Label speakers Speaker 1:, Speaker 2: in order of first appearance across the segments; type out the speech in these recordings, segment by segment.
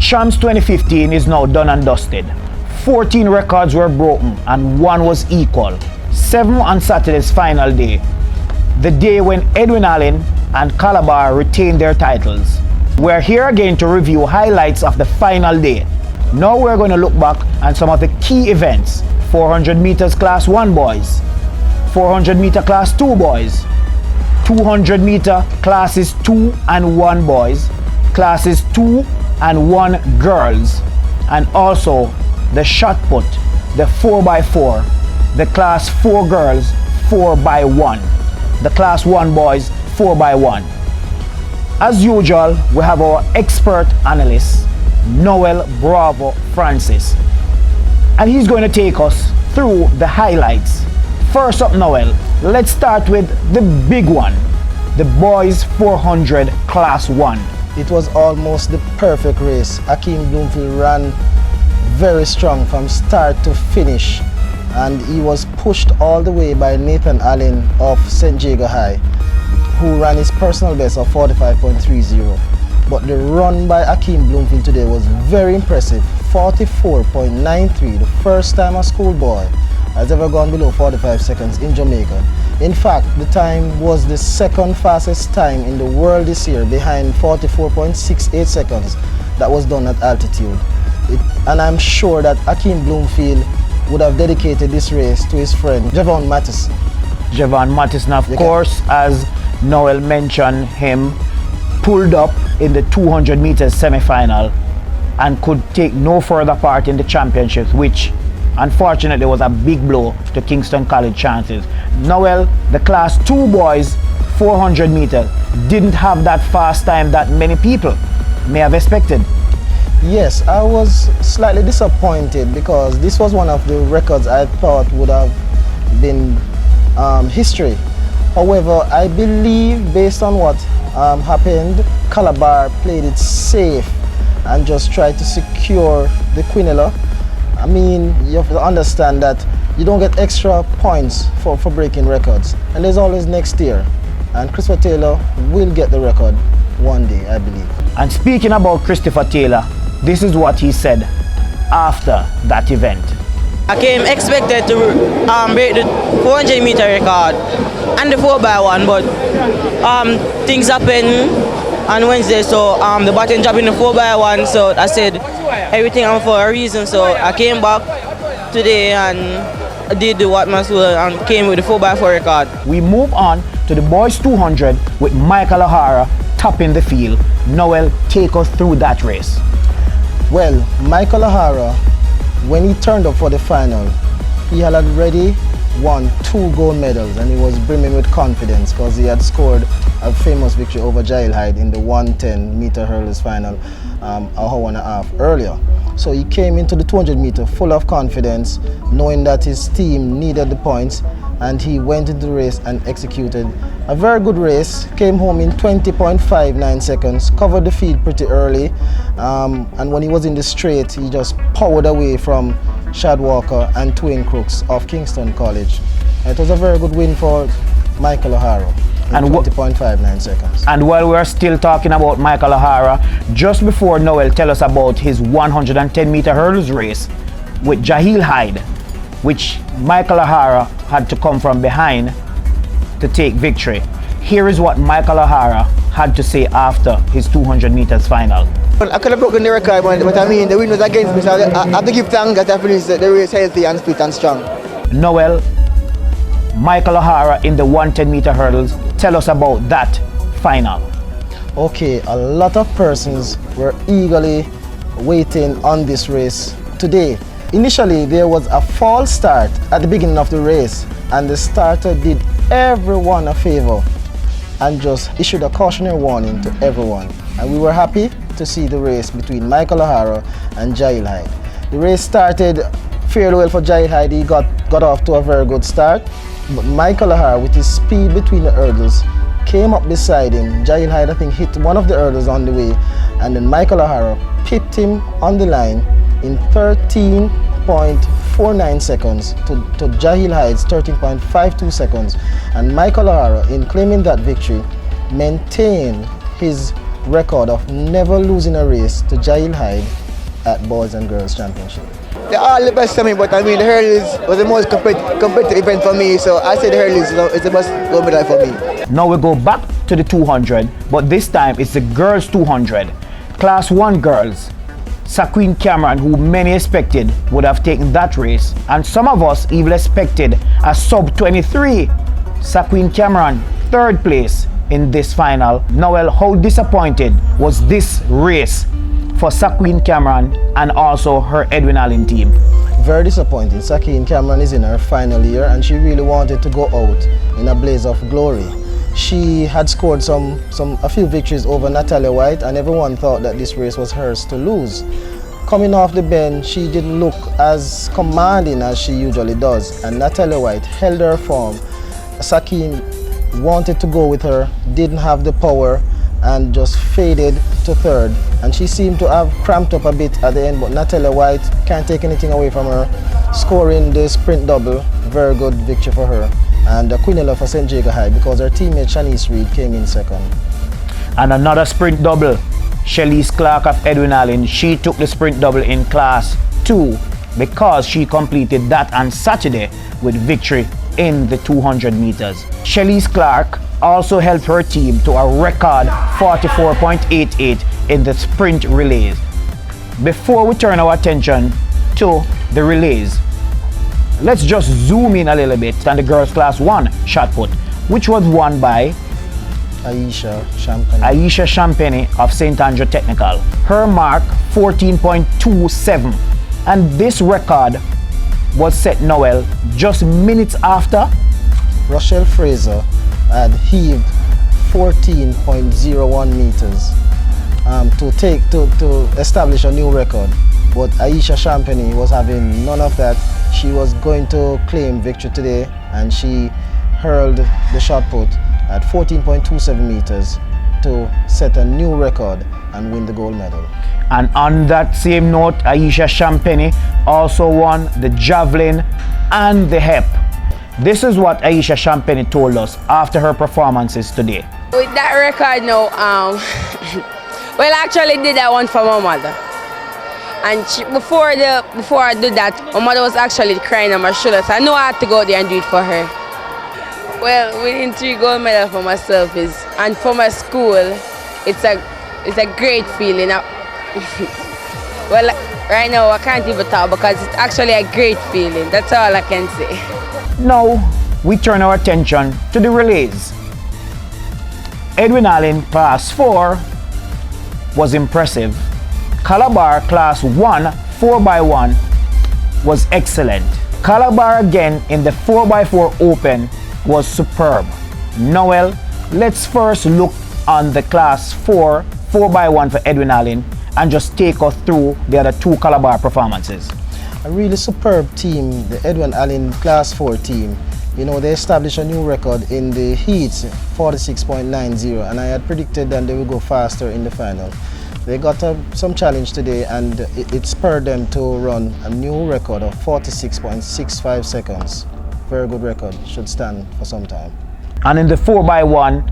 Speaker 1: Champs 2015 is now done and dusted. 14 records were broken and 1 was equal. 7 on Saturday's final day, the day when Edwin Allen and Calabar retained their titles. We're here again to review highlights of the final day. Now we're going to look back on some of the key events. 400 meters class 1 boys, 400 meter class 2 boys, 200 meter classes 2 and 1 boys, classes 2 and 1 girls, and also the shot put, the 4x4, the class 4 girls 4x1, the class 1 boys 4x1. As usual, we have our expert analyst, Noel Bravo Francis, and he's going to take us through the highlights. First up, Noel, let's start with the big one, the boys 400 class 1.
Speaker 2: It was almost the perfect race. Akeem Bloomfield ran very strong from start to finish, and he was pushed all the way by Nathan Allen of St. Jago High, who ran his personal best of 45.30. But the run by Akeem Bloomfield today was very impressive. 44.93, the first time a schoolboy has ever gone below 45 seconds in Jamaica. In fact, the time was the second fastest time in the world this year, behind 44.68 seconds that was done at altitude. And I'm sure that Akeem Bloomfield would have dedicated this race to his friend Javon Mattis.
Speaker 1: Javon Mattis, and of course, as Noel mentioned, him pulled up in the 200 meters semi-final and could take no further part in the championships, which unfortunately was a big blow to Kingston College chances. Noel, the class 2 boys 400 meters didn't have that fast time that many people may have expected.
Speaker 2: Yes, I was slightly disappointed because this was one of the records I thought would have been history. However, I believe based on what happened, Calabar played it safe and just tried to secure the Quinella. I mean, you have to understand that you don't get extra points for breaking records, and there's always next year, and Christopher Taylor will get the record one day, I believe.
Speaker 1: And speaking about Christopher Taylor, this is what he said after that event.
Speaker 3: I came expected to break the 400 meter record and the 4x1, but things happened on Wednesday, so the button dropped in the 4x1, so I said everything happened for a reason, so I came back today and did what must do and came with the 4x4 record.
Speaker 1: We move on to the boys 200 with Michael Ohara topping the field. Noel, take us through that race.
Speaker 2: Well, Michael Ohara, when he turned up for the final, he had already won 2 gold medals, and he was brimming with confidence because he had scored a famous victory over Jail Hyde in the 110 meter hurdles final an hour and a half earlier. So he came into the 200 meter full of confidence, knowing that his team needed the points, and he went into the race and executed a very good race. Came home in 20.59 seconds, covered the field pretty early, and when he was in the straight, he just powered away from Shad Walker and Twain Crooks of Kingston College. It was a very good win for Michael Ohara in 20.59 seconds.
Speaker 1: And while we're still talking about Michael Ohara, just before Noel tell us about his 110 meter hurdles race with Jahil Hyde, which Michael Ohara had to come from behind to take victory. Here is what Michael Ohara had to say after his 200 meters final.
Speaker 4: I could have broken the record, but I mean, the win was against me, so I have to give thanks that I finished the race healthy and fit and strong.
Speaker 1: Noel, Michael Ohara in the 110 meter hurdles, tell us about that final.
Speaker 2: Okay, a lot of persons were eagerly waiting on this race today. Initially, there was a false start at the beginning of the race, and the starter did everyone a favor and just issued a cautionary warning to everyone. And we were happy to see the race between Michael Ohara and Jail Hyde. The race started fairly well for Jail Hyde. He got off to a very good start, but Michael Ohara, with his speed between the hurdles, came up beside him. Jail Hyde, I think, hit one of the hurdles on the way, and then Michael Ohara pipped him on the line in 13.49 seconds to Jahil Hyde's 13.52 seconds. And Michael Ohara, in claiming that victory, maintained his record of never losing a race to Jail Hyde at Boys and Girls Championship.
Speaker 4: They're all the best to me, but I mean the hurleys was the most competitive event for me, so I say the hurleys is the best gold medal for me.
Speaker 1: Now we go back to the 200, but this time it's the girls 200. Class 1 girls. Saqueen Cameron, who many expected would have taken that race, and some of us even expected a sub 23. Saqueen Cameron, 3rd place in this final. Noel, how disappointed was this race for Saqueen Cameron and also her Edwin Allen team?
Speaker 2: Very disappointing. Saqueen Cameron is in her final year and she really wanted to go out in a blaze of glory. She had scored a few victories over Natalia White, and everyone thought that this race was hers to lose. Coming off the bend, she didn't look as commanding as she usually does, and Natalia White held her form. Saqueen wanted to go with her, didn't have the power, and just faded to 3rd. And she seemed to have cramped up a bit at the end, but Natalia White can't take anything away from her, scoring the sprint double. Very good victory for her. And Quinella for St. Jago High, because her teammate Shanice Reed came in 2nd.
Speaker 1: And another sprint double. Shelly's Clark of Edwin Allen, she took the sprint double in class 2 because she completed that on Saturday with victory in the 200 meters. Shelly's Clark also helped her team to a record 44.88 in the sprint relays. Before we turn our attention to the relays, let's just zoom in a little bit on the girls class 1 shot put, which was won by
Speaker 2: Aisha
Speaker 1: Champagne of St. Andrew Technical. Her mark 14.27, and this record was set, Noel, just minutes after
Speaker 2: Rochelle Fraser had heaved 14.01 meters to establish a new record. But Aisha Champagne was having none of that. She was going to claim victory today, and she hurled the shot put at 14.27 meters to set a new record and win the gold medal.
Speaker 1: And on that same note, Aisha Champagne also won the javelin and the hep. This is what Aisha Champagne told us after her performances today.
Speaker 5: With that record now, well, I actually did that one for my mother. And before I did that, my mother was actually crying on my shoulder, so I knew I had to go there and do it for her. Well, winning 3 gold medals for myself and for my school, it's a great feeling. Well, right now I can't even talk because it's actually a great feeling. That's all I can say.
Speaker 1: Now we turn our attention to the relays. Edwin Allen class 4 was impressive. Calabar class 1 4x1 was excellent. Calabar again in the 4x4 open was superb. Noel, let's first look on the class 4 4x1 for Edwin Allen and just take us through the other 2 Calabar performances.
Speaker 2: A really superb team, the Edwin Allen class 4 team. You know, they established a new record in the heats, 46.90, and I had predicted that they would go faster in the final. They got some challenge today, and it spurred them to run a new record of 46.65 seconds. Very good record, should stand for some time.
Speaker 1: And in the 4x1,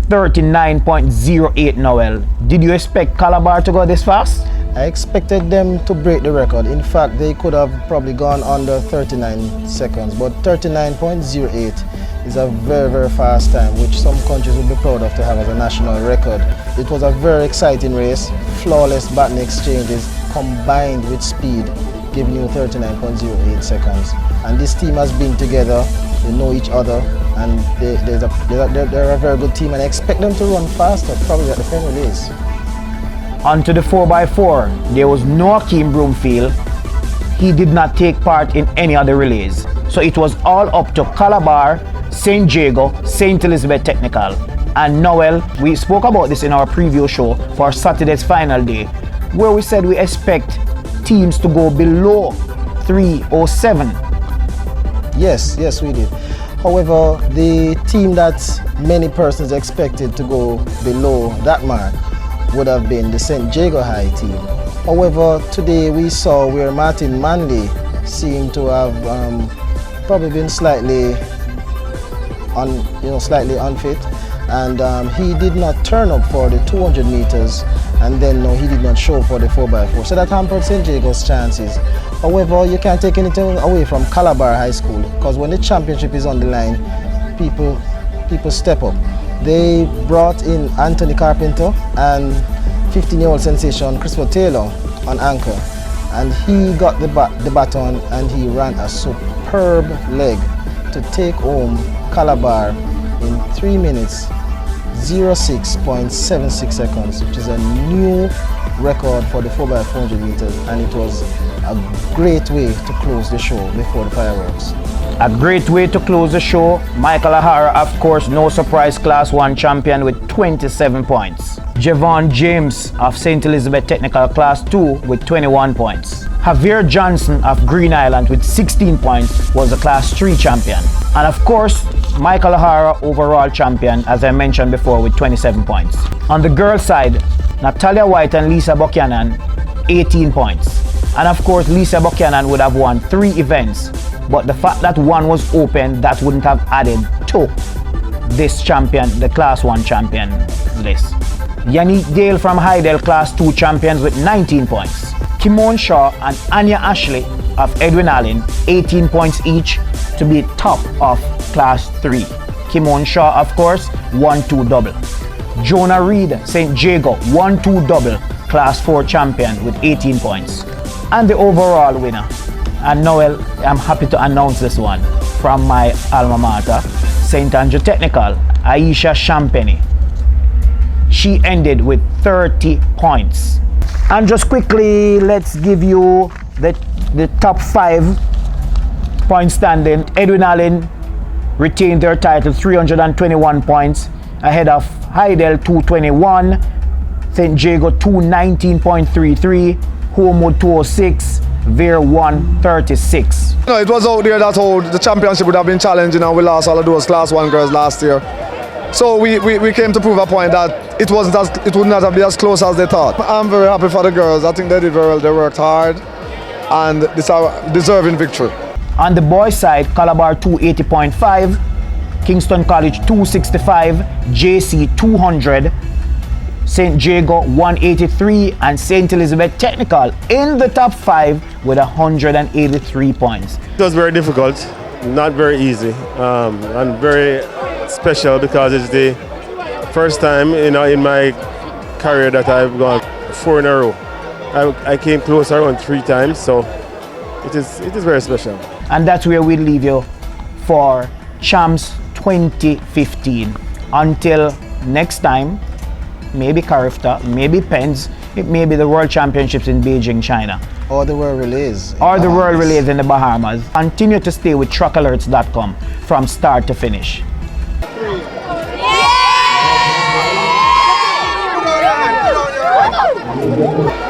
Speaker 1: 39.08, Noel. Did you expect Calabar to go this fast?
Speaker 2: I expected them to break the record. In fact, they could have probably gone under 39 seconds, but 39.08 is a very, very fast time, which some countries will be proud of to have as a national record. It was a very exciting race, flawless baton exchanges combined with speed, giving you 39.08 seconds. And this team has been together, they know each other, and they're a very good team, and I expect them to run faster, probably at the final race.
Speaker 1: On to the 4x4, there was no Akeem Broomfield. He did not take part in any other relays. So it was all up to Calabar, St. Jago, St. Elizabeth Technical. And Noel, we spoke about this in our preview show for Saturday's final day, where we said we expect teams to go below 3:07.
Speaker 2: Yes, we did. However, the team that many persons expected to go below that mark would have been the St. Jago High team. However, today we saw where Martin Manley seemed to have probably been slightly unfit, and he did not turn up for the 200 meters, and then no, he did not show for the 4x4. So that hampered St. Jago's chances. However, you can't take anything away from Calabar High School, because when the championship is on the line, people step up. They brought in Anthony Carpenter and 15-year-old sensation Christopher Taylor on anchor, and he got the baton and he ran a superb leg to take home Calabar in 3 minutes 06.76 seconds, which is a new record for the 4x400 meters, and it was a great way to close the show before the fireworks.
Speaker 1: A great way to close the show. Michael Ohara, of course, no surprise, Class 1 champion with 27 points. Javon James of St. Elizabeth Technical Class 2 with 21 points. Javier Johnson of Green Island with 16 points was the Class 3 champion. And of course, Michael Ohara, overall champion, as I mentioned before, with 27 points. On the girls' side, Natalia White and Lisa Buchanan, 18 points. And of course, Lisa Buchanan would have won 3 events, but the fact that one was open, that wouldn't have added to this champion, the Class 1 champion list. Yannick Dale from Hydel, Class 2 champions with 19 points. Kimon Shaw and Anya Ashley of Edwin Allen, 18 points each to be top of Class 3. Kimon Shaw, of course, 1-2 double. Jonah Reed, St. Jago, 1-2 double, Class 4 champion with 18 points. And the overall winner, and Noel, I'm happy to announce this one, from my alma mater, St. Andrew Technical, Aisha Champagny. She ended with 30 points. And just quickly, let's give you the top 5 point standing. Edwin Allen retained their title, 321 points, ahead of Hydel 221, St. Jago 219.33, Homewood 206, Veer 136.
Speaker 6: No, it was out there that how the championship would have been challenging, and we lost all of those Class 1 girls last year. So we came to prove a point that it would not have been as close as they thought. I'm very happy for the girls. I think they did very well. They worked hard, and it's a deserving victory.
Speaker 1: On the boys' side, Calabar 280.5, Kingston College 265, JC 200, St. Jago 183, and St. Elizabeth Technical in the top 5 with 183 points.
Speaker 7: It was very difficult, not very easy, and very special because it's the first time in my career that I've gone 4 in a row. I came close around 3 times, so it is very special.
Speaker 1: And that's where we leave you for Champs 2015. Until next time, maybe Carifta, maybe Pens, it may be the World Championships in Beijing, China.
Speaker 2: Or the World Relays.
Speaker 1: Or the World Relays in the Bahamas. Continue to stay with truckalerts.com from start to finish.
Speaker 8: Yeah!